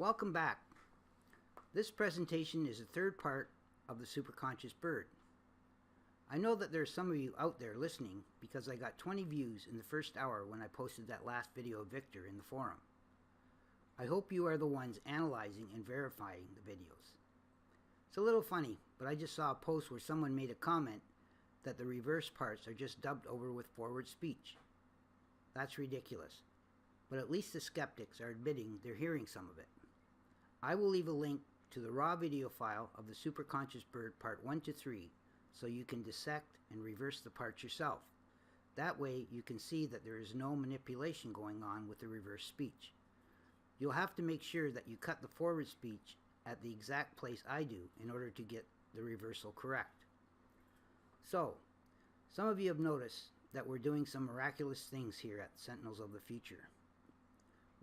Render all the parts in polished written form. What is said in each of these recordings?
Welcome back. This presentation is the third part of the superconscious bird. I know that there are some of you out there listening because I got 20 views in the first hour when I posted that last video of Victor in the forum. I hope you are the ones analyzing and verifying the videos. It's a little funny, but I just saw a post where someone made a comment that the reverse parts are just dubbed over with forward speech. That's ridiculous, but at least the skeptics are admitting they're hearing some of it. I will leave a link to the raw video file of the Superconscious Bird Part 1 to 3 so you can dissect and reverse the parts yourself. That way you can see that there is no manipulation going on with the reverse speech. You'll have to make sure that you cut the forward speech at the exact place I do in order to get the reversal correct. So, some of you have noticed that we're doing some miraculous things here at Sentinels of the Future.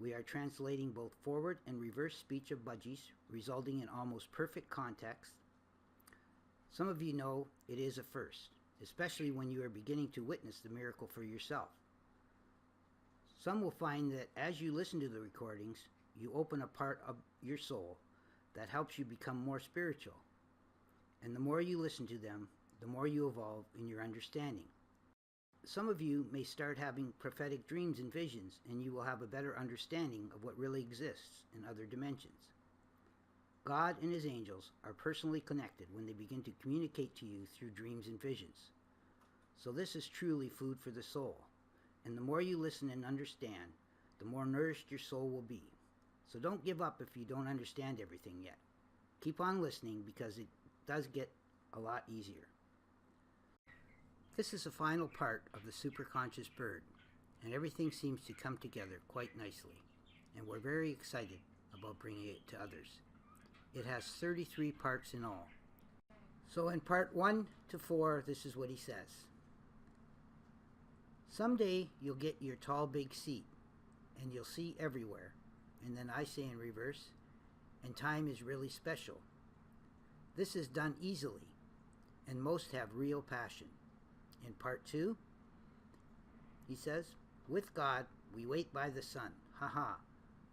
We are translating both forward and reverse speech of budgies, resulting in almost perfect context. Some of you know it is a first, especially when you are beginning to witness the miracle for yourself. Some will find that as you listen to the recordings, you open a part of your soul that helps you become more spiritual. And the more you listen to them, the more you evolve in your understanding. Some of you may start having prophetic dreams and visions, and you will have a better understanding of what really exists in other dimensions. God and His angels are personally connected when they begin to communicate to you through dreams and visions. So this is truly food for the soul, and the more you listen and understand, the more nourished your soul will be. So don't give up if you don't understand everything yet. Keep on listening because it does get a lot easier. This is the final part of the superconscious bird, and everything seems to come together quite nicely, and we're very excited about bringing it to others. It has 33 parts in all. So in part 1 to 4, this is what he says. Someday you'll get your tall big seat, and you'll see everywhere. And then I say in reverse, and time is really special. This is done easily, and most have real passion. In part 2, he says, with God, we wait by the sun. Ha.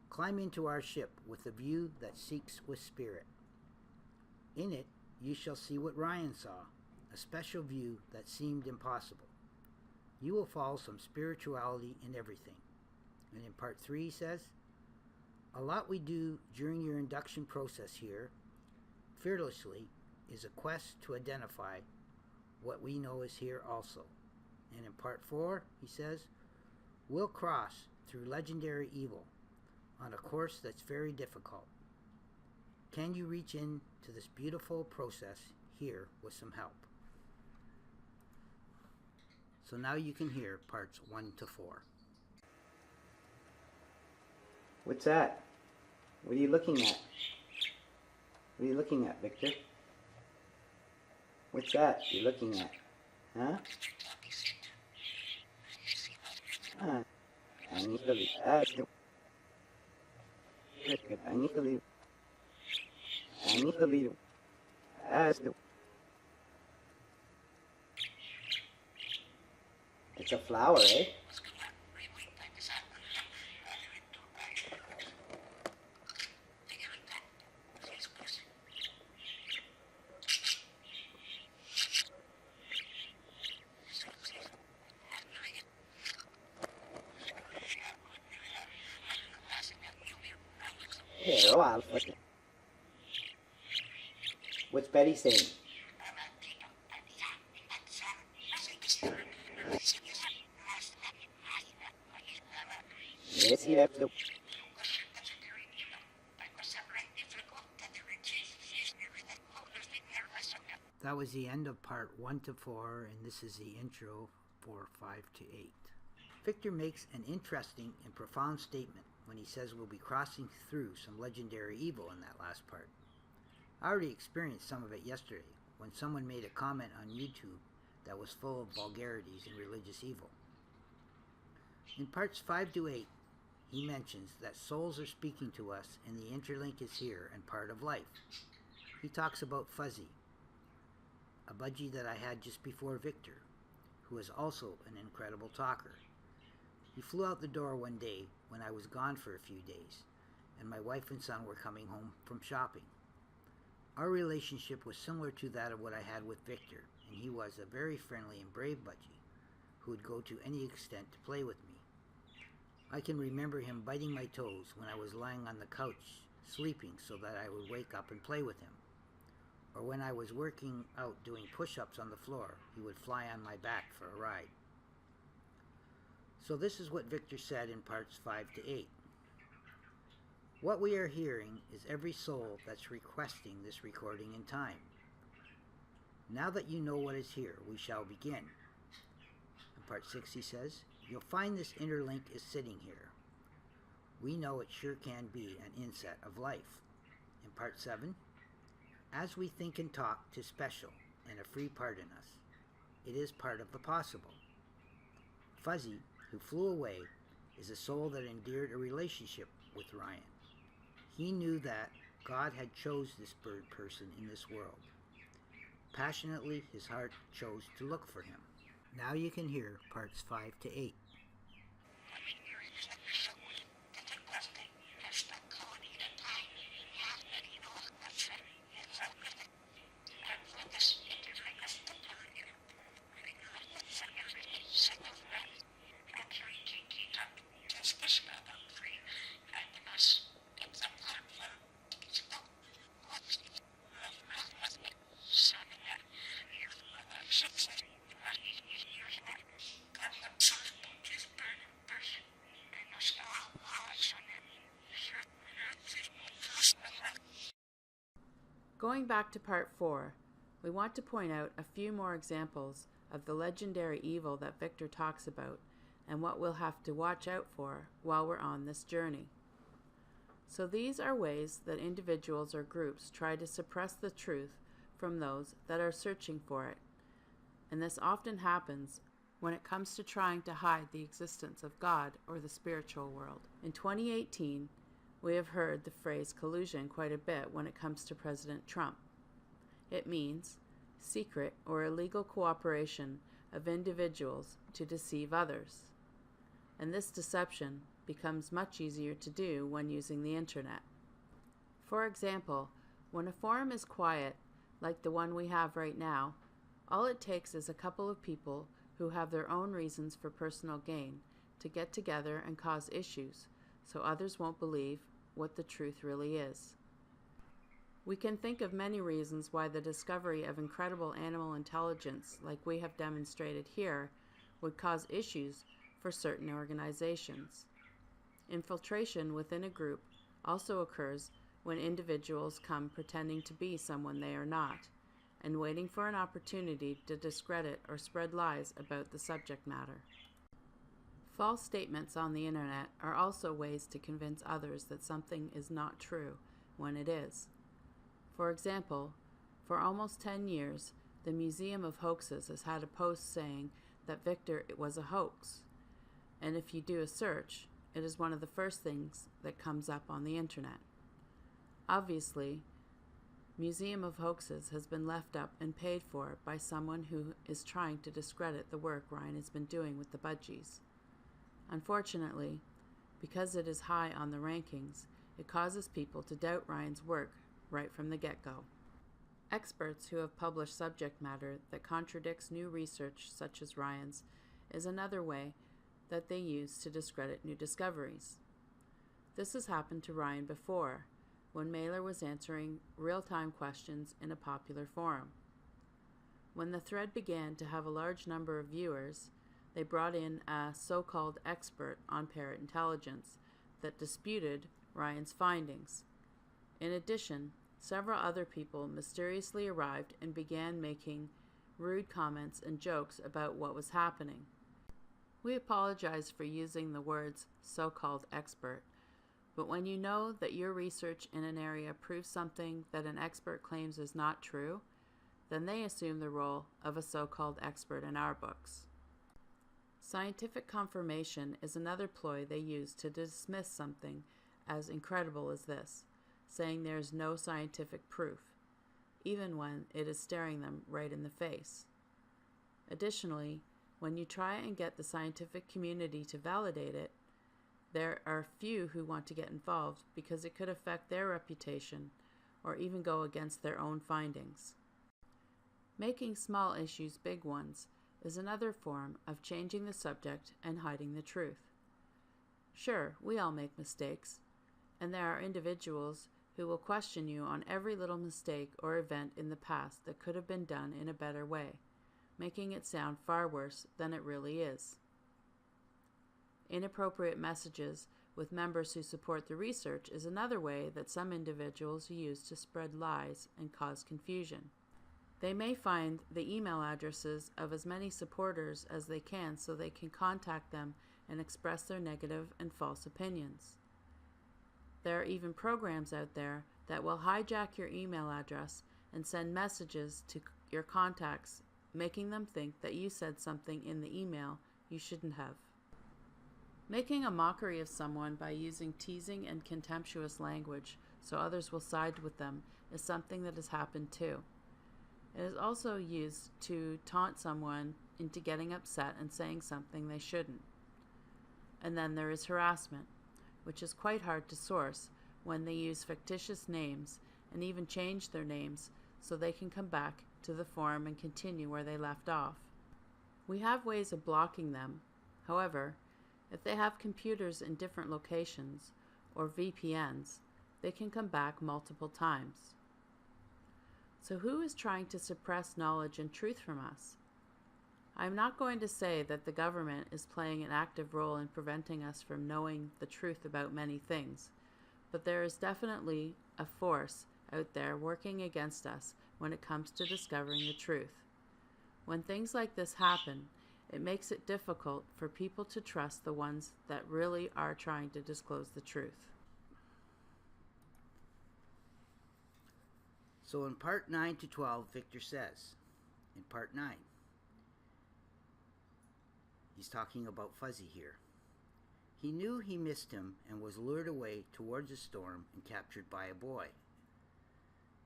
Climb into our ship with a view that seeks with spirit. In it, you shall see what Ryan saw, a special view that seemed impossible. You will follow some spirituality in everything. And in part 3, he says, a lot we do during your induction process here, fearlessly, is a quest to identify what we know is here also. And in part 4, he says, we'll cross through legendary evil on a course that's very difficult. Can you reach in to this beautiful process here with some help? So now you can hear parts 1 to 4. What's that? What are you looking at? What are you looking at, Victor? What's that you're looking at? Huh? I need to leave. I need to leave. I need to leave. It's a flower, eh? What's Betty saying? Yes, you have to. That was the end of part 1 to 4, and this is the intro for 5 to 8. Victor makes an interesting and profound statement when he says we'll be crossing through some legendary evil in that last part. I already experienced some of it yesterday when someone made a comment on YouTube that was full of vulgarities and religious evil. In parts 5 to 8, he mentions that souls are speaking to us and the interlink is here and part of life. He talks about Fuzzy, a budgie that I had just before Victor, who is also an incredible talker. He flew out the door one day when I was gone for a few days, and my wife and son were coming home from shopping. Our relationship was similar to that of what I had with Victor, and he was a very friendly and brave budgie who would go to any extent to play with me. I can remember him biting my toes when I was lying on the couch sleeping so that I would wake up and play with him. Or when I was working out doing push-ups on the floor, he would fly on my back for a ride. So this is what Victor said in parts 5 to 8. What we are hearing is every soul that's requesting this recording in time. Now that you know what is here, we shall begin. In part 6 he says, you'll find this interlink is sitting here. We know it sure can be an inset of life. In part 7, as we think and talk, 'tis special and a free part in us. It is part of the possible. Fuzzy, who flew away, is a soul that endeared a relationship with Ryan. He knew that God had chose this bird person in this world. Passionately, his heart chose to look for him. Now you can hear parts 5 to 8. Going back to part 4, we want to point out a few more examples of the legendary evil that Victor talks about and what we'll have to watch out for while we're on this journey. So these are ways that individuals or groups try to suppress the truth from those that are searching for it. And this often happens when it comes to trying to hide the existence of God or the spiritual world. In 2018, we have heard the phrase collusion quite a bit when it comes to President Trump. It means secret or illegal cooperation of individuals to deceive others. And this deception becomes much easier to do when using the internet. For example, when a forum is quiet, like the one we have right now, all it takes is a couple of people who have their own reasons for personal gain to get together and cause issues so others won't believe what the truth really is. We can think of many reasons why the discovery of incredible animal intelligence, like we have demonstrated here, would cause issues for certain organizations. Infiltration within a group also occurs when individuals come pretending to be someone they are not, and waiting for an opportunity to discredit or spread lies about the subject matter. False statements on the internet are also ways to convince others that something is not true when it is. For example, for almost 10 years, the Museum of Hoaxes has had a post saying that Victor was a hoax, and if you do a search, it is one of the first things that comes up on the internet. Obviously, Museum of Hoaxes has been left up and paid for by someone who is trying to discredit the work Ryan has been doing with the budgies. Unfortunately, because it is high on the rankings, it causes people to doubt Ryan's work right from the get-go. Experts who have published subject matter that contradicts new research such as Ryan's is another way that they use to discredit new discoveries. This has happened to Ryan before, when Mailer was answering real-time questions in a popular forum. When the thread began to have a large number of viewers, they brought in a so-called expert on parrot intelligence that disputed Ryan's findings. In addition, several other people mysteriously arrived and began making rude comments and jokes about what was happening. We apologize for using the words so-called expert, but when you know that your research in an area proves something that an expert claims is not true, then they assume the role of a so-called expert in our books. Scientific confirmation is another ploy they use to dismiss something as incredible as this, saying there is no scientific proof, even when it is staring them right in the face. Additionally, when you try and get the scientific community to validate it, there are few who want to get involved because it could affect their reputation or even go against their own findings. Making small issues big ones is another form of changing the subject and hiding the truth. Sure, we all make mistakes, and there are individuals who will question you on every little mistake or event in the past that could have been done in a better way, making it sound far worse than it really is. Inappropriate messages with members who support the research is another way that some individuals use to spread lies and cause confusion. They may find the email addresses of as many supporters as they can so they can contact them and express their negative and false opinions. There are even programs out there that will hijack your email address and send messages to your contacts, making them think that you said something in the email you shouldn't have. Making a mockery of someone by using teasing and contemptuous language so others will side with them is something that has happened too. It is also used to taunt someone into getting upset and saying something they shouldn't. And then there is harassment, which is quite hard to source when they use fictitious names and even change their names so they can come back to the forum and continue where they left off. We have ways of blocking them. However, if they have computers in different locations or VPNs, they can come back multiple times. So who is trying to suppress knowledge and truth from us? I am not going to say that the government is playing an active role in preventing us from knowing the truth about many things, but there is definitely a force out there working against us when it comes to discovering the truth. When things like this happen, it makes it difficult for people to trust the ones that really are trying to disclose the truth. So in part 9 to 12, Victor says, in part 9, he's talking about Fuzzy here. He knew he missed him and was lured away towards a storm and captured by a boy.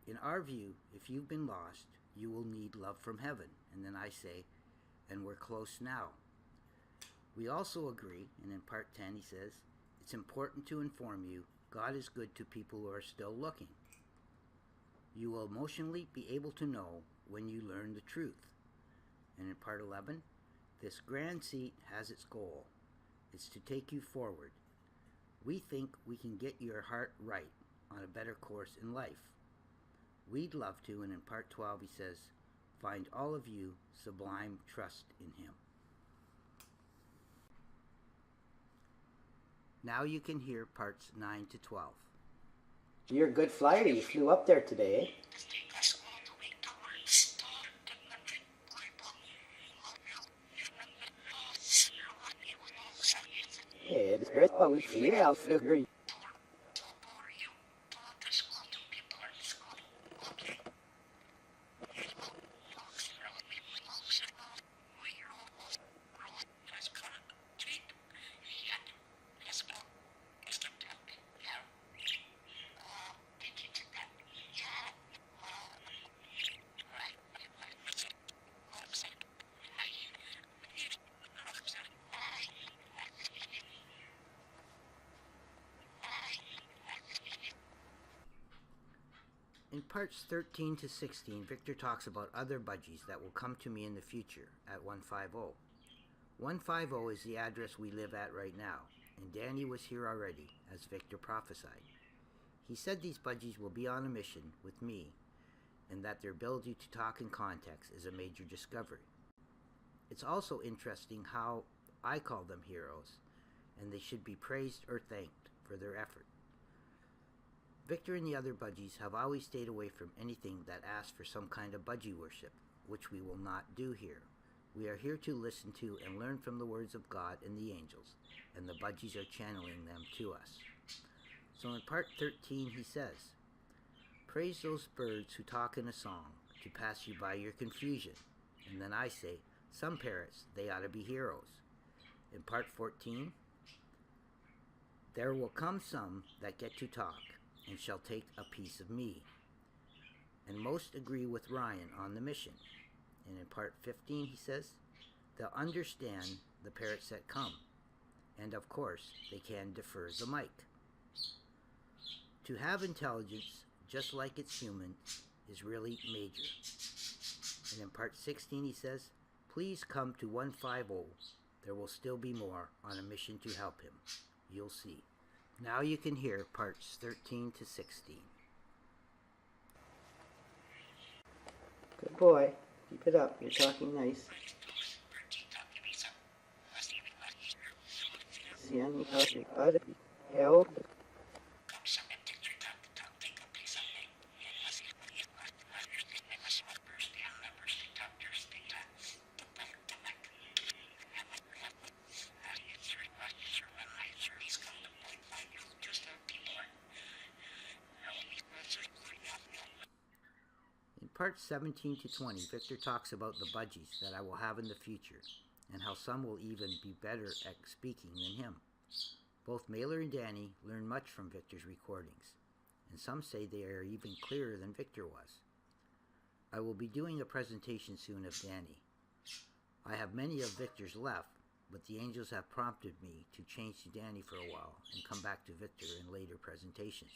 In our view, if you've been lost, you will need love from heaven. And then I say, and we're close now. We also agree, and in part 10 he says, it's important to inform you God is good to people who are still looking. You will emotionally be able to know when you learn the truth. And in part 11, this grand seat has its goal. It's to take you forward. We think we can get your heart right on a better course in life. We'd love to, and in part 12 he says, find all of you sublime trust in him. Now you can hear parts 9 to 12. You're a good flyer. You flew up there today. It's great. Oh, we flew great. In parts 13 to 16, Victor talks about other budgies that will come to me in the future at 150. 150 is the address we live at right now, and Danny was here already, as Victor prophesied. He said these budgies will be on a mission with me, and that their ability to talk in context is a major discovery. It's also interesting how I call them heroes, and they should be praised or thanked for their effort. Victor and the other budgies have always stayed away from anything that asks for some kind of budgie worship, which we will not do here. We are here to listen to and learn from the words of God and the angels, and the budgies are channeling them to us. So in part 13 he says, praise those birds who talk in a song to pass you by your confusion. And then I say, some parrots, they ought to be heroes. In part 14, there will come some that get to talk, and shall take a piece of me. And most agree with Ryan on the mission. And in part 15 he says, they'll understand the parrots that come, and of course, they can defer the mic. To have intelligence, just like it's human, is really major. And in part 16 he says, please come to 150. There will still be more on a mission to help him. You'll see. Now you can hear parts 13 to 16. Good boy. Keep it up. You're talking nice. In parts 17 to 20, Victor talks about the budgies that I will have in the future, and how some will even be better at speaking than him. Both Mailer and Danny learn much from Victor's recordings, and some say they are even clearer than Victor was. I will be doing a presentation soon of Danny. I have many of Victor's left, but the angels have prompted me to change to Danny for a while and come back to Victor in later presentations.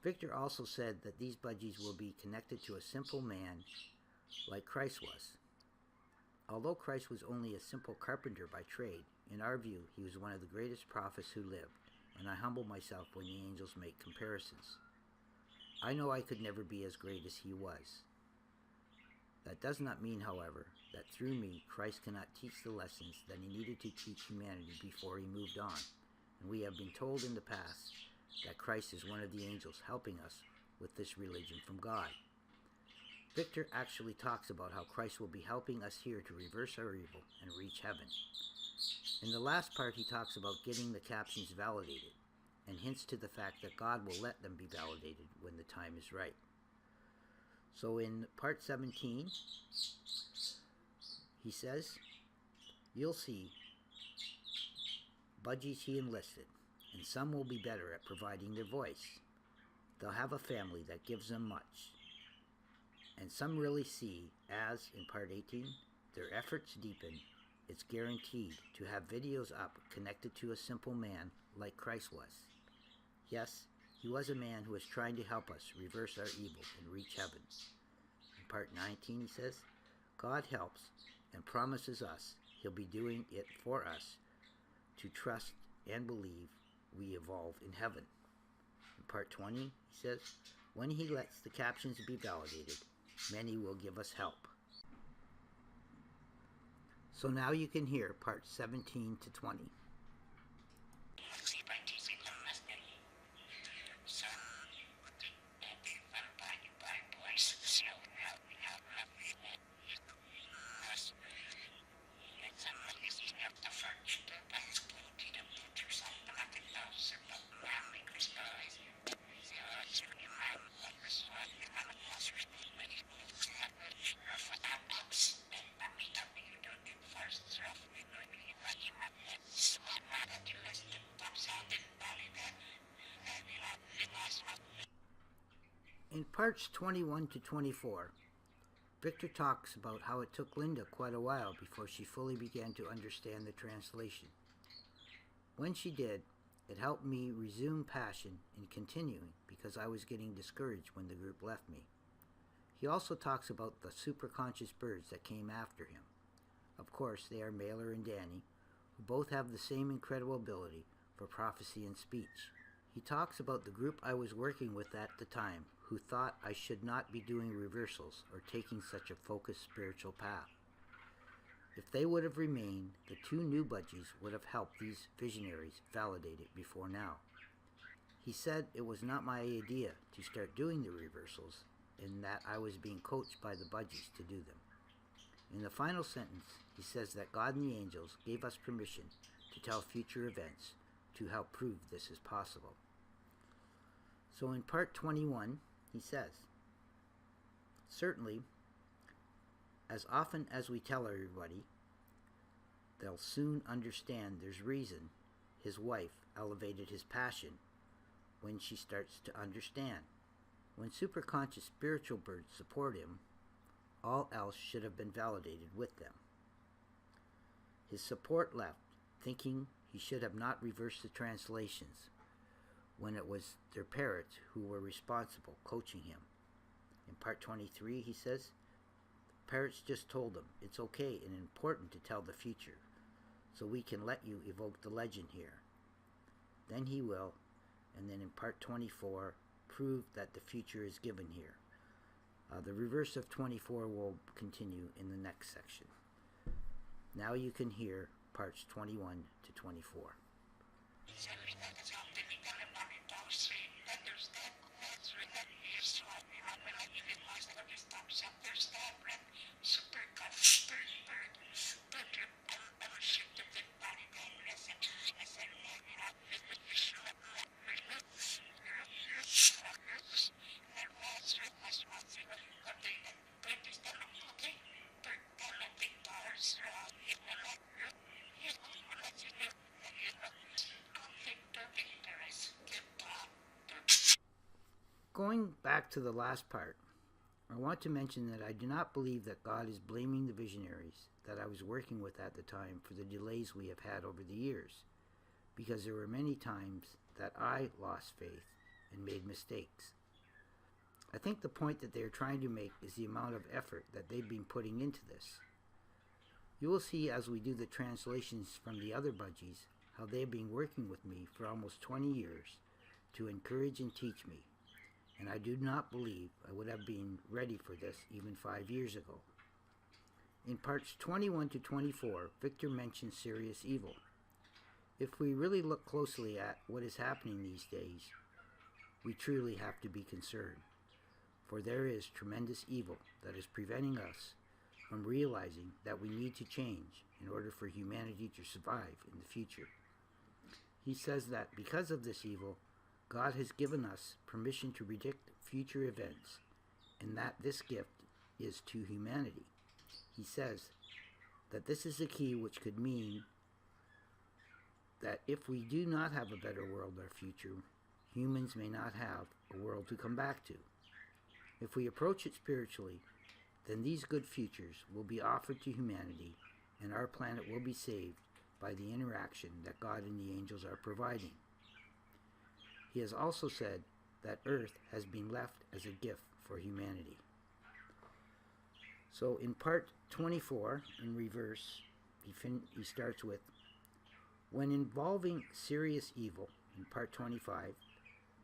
Victor also said that these budgies will be connected to a simple man like Christ was. Although Christ was only a simple carpenter by trade, in our view he was one of the greatest prophets who lived, and I humble myself when the angels make comparisons. I know I could never be as great as he was. That does not mean, however, that through me Christ cannot teach the lessons that he needed to teach humanity before he moved on, and we have been told in the past that Christ is one of the angels helping us with this religion from God. Victor actually talks about how Christ will be helping us here to reverse our evil and reach heaven. In the last part he talks about getting the captions validated, and hints to the fact that God will let them be validated when the time is right. So in part 17, he says, you'll see budgies he enlisted, and some will be better at providing their voice. They'll have a family that gives them much. And some really see, as in part 18, their efforts deepen. It's guaranteed to have videos up connected to a simple man like Christ was. Yes, he was a man who was trying to help us reverse our evil and reach heaven. In part 19 he says, God helps and promises us he'll be doing it for us to trust and believe we evolve in heaven. In part 20 he says, when he lets the captions be validated, many will give us help. So now you can hear parts 17 to 20. In parts 21 to 24, Victor talks about how it took Linda quite a while before she fully began to understand the translation. When she did, it helped me resume passion in continuing because I was getting discouraged when the group left me. He also talks about the superconscious birds that came after him. Of course, they are Mailer and Danny, who both have the same incredible ability for prophecy and speech. He talks about the group I was working with at the time, who thought I should not be doing reversals or taking such a focused spiritual path. If they would have remained, the two new budgies would have helped these visionaries validate it before now. He said it was not my idea to start doing the reversals, and that I was being coached by the budgies to do them. In the final sentence, he says that God and the angels gave us permission to tell future events to help prove this is possible. So in part 21, he says, certainly, as often as we tell everybody, they'll soon understand there's reason his wife elevated his passion when she starts to understand. When superconscious spiritual birds support him, all else should have been validated with them. His support left thinking he should have not reversed the translations when it was their parrots who were responsible, coaching him. In part 23, he says, parrots just told him it's okay and important to tell the future, so we can let you evoke the legend here. Then he will, and then in part 24, prove that the future is given here. The reverse of 24 will continue in the next section. Now you can hear parts 21 to 24. Going back to the last part, I want to mention that I do not believe that God is blaming the visionaries that I was working with at the time for the delays we have had over the years, because there were many times that I lost faith and made mistakes. I think the point that they are trying to make is the amount of effort that they've been putting into this. You will see as we do the translations from the other budgies how they have been working with me for almost 20 years to encourage and teach me, and I do not believe I would have been ready for this even 5 years ago. In parts 21 to 24, Victor mentions serious evil. If we really look closely at what is happening these days, we truly have to be concerned, for there is tremendous evil that is preventing us from realizing that we need to change in order for humanity to survive in the future. He says that because of this evil, God has given us permission to predict future events, and that this gift is to humanity. He says that this is a key which could mean that if we do not have a better world or future, humans may not have a world to come back to. If we approach it spiritually, then these good futures will be offered to humanity, and our planet will be saved by the interaction that God and the angels are providing. He has also said that Earth has been left as a gift for humanity. So in part 24, in reverse, he starts with, when involving serious evil, in part 25,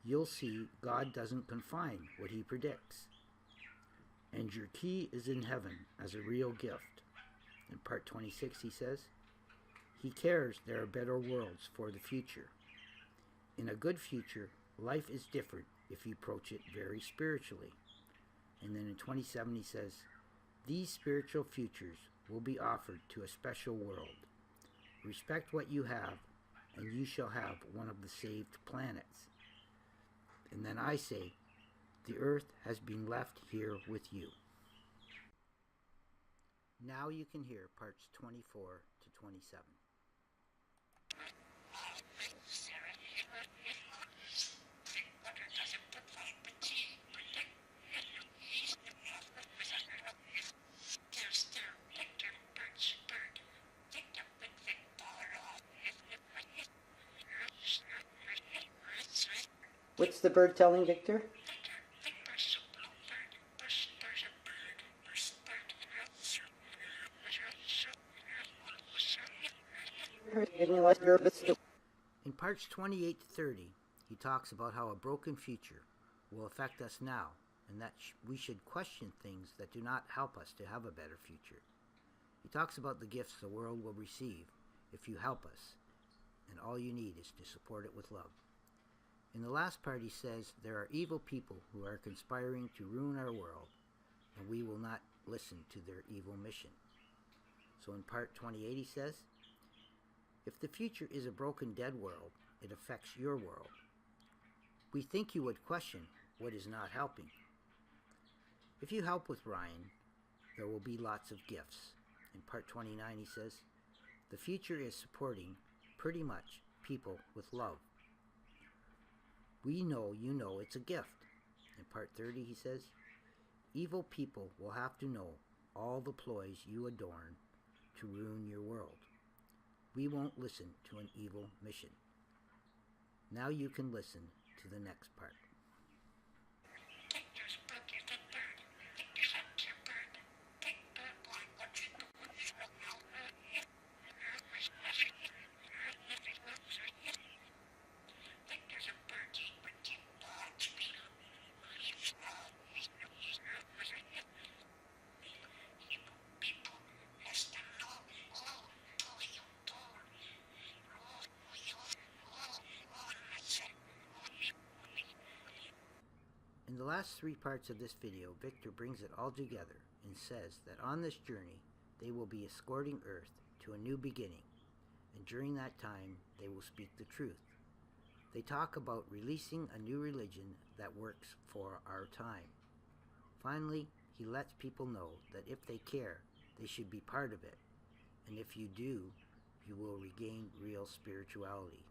you'll see God doesn't confine what he predicts. And your key is in heaven as a real gift. In part 26, he says, he cares there are better worlds for the future. In a good future, life is different if you approach it very spiritually. And then in 27 he says, these spiritual futures will be offered to a special world. Respect what you have, and you shall have one of the saved planets. And then I say, the earth has been left here with you. Now you can hear parts 24 to 27. What's the bird telling Victor? In parts 28 to 30, he talks about how a broken future will affect us now, and that we should question things that do not help us to have a better future. He talks about the gifts the world will receive if you help us, and all you need is to support it with love. In the last part he says there are evil people who are conspiring to ruin our world, and we will not listen to their evil mission. So in part 28 he says, if the future is a broken dead world, it affects your world. We think you would question what is not helping. If you help with Ryan, there will be lots of gifts. In part 29 he says, the future is supporting pretty much people with love. We know you know it's a gift. In part 30 he says, evil people will have to know all the ploys you adorn to ruin your world. We won't listen to an evil mission. Now you can listen to the next part. In the last 3 parts of this video, Victor brings it all together and says that on this journey, they will be escorting Earth to a new beginning, and during that time, they will speak the truth. They talk about releasing a new religion that works for our time. Finally, he lets people know that if they care, they should be part of it, and if you do, you will regain real spirituality.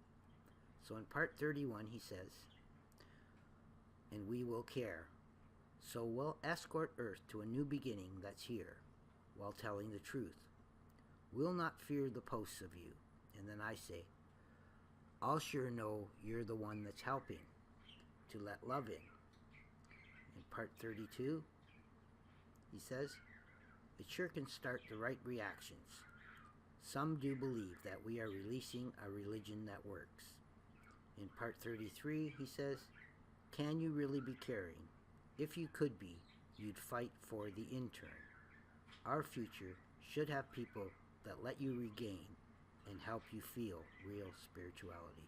So in part 31, he says, and we will care. So we'll escort Earth to a new beginning that's here, while telling the truth. We'll not fear the posts of you. And then I say, I'll sure know you're the one that's helping to let love in. In part 32, he says, it sure can start the right reactions. Some do believe that we are releasing a religion that works. In part 33, he says, can you really be caring? If you could be, you'd fight for the intern. Our future should have people that let you regain and help you feel real spirituality.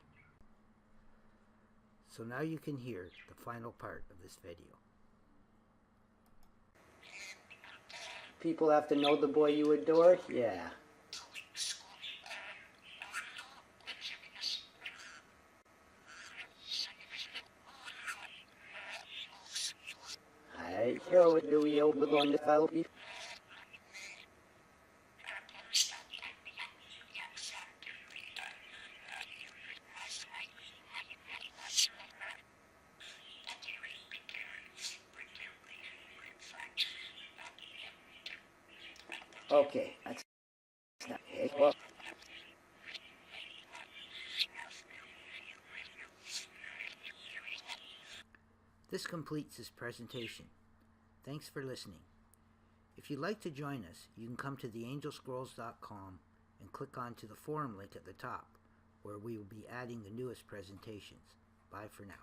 So now you can hear the final part of this video. People have to know the boy you adore? Yeah. I sure do we open on the Philippines. Okay, that's it. Well, This completes this presentation. Thanks for listening. If you'd like to join us, you can come to theangelscrolls.com and click onto the forum link at the top, where we will be adding the newest presentations. Bye for now.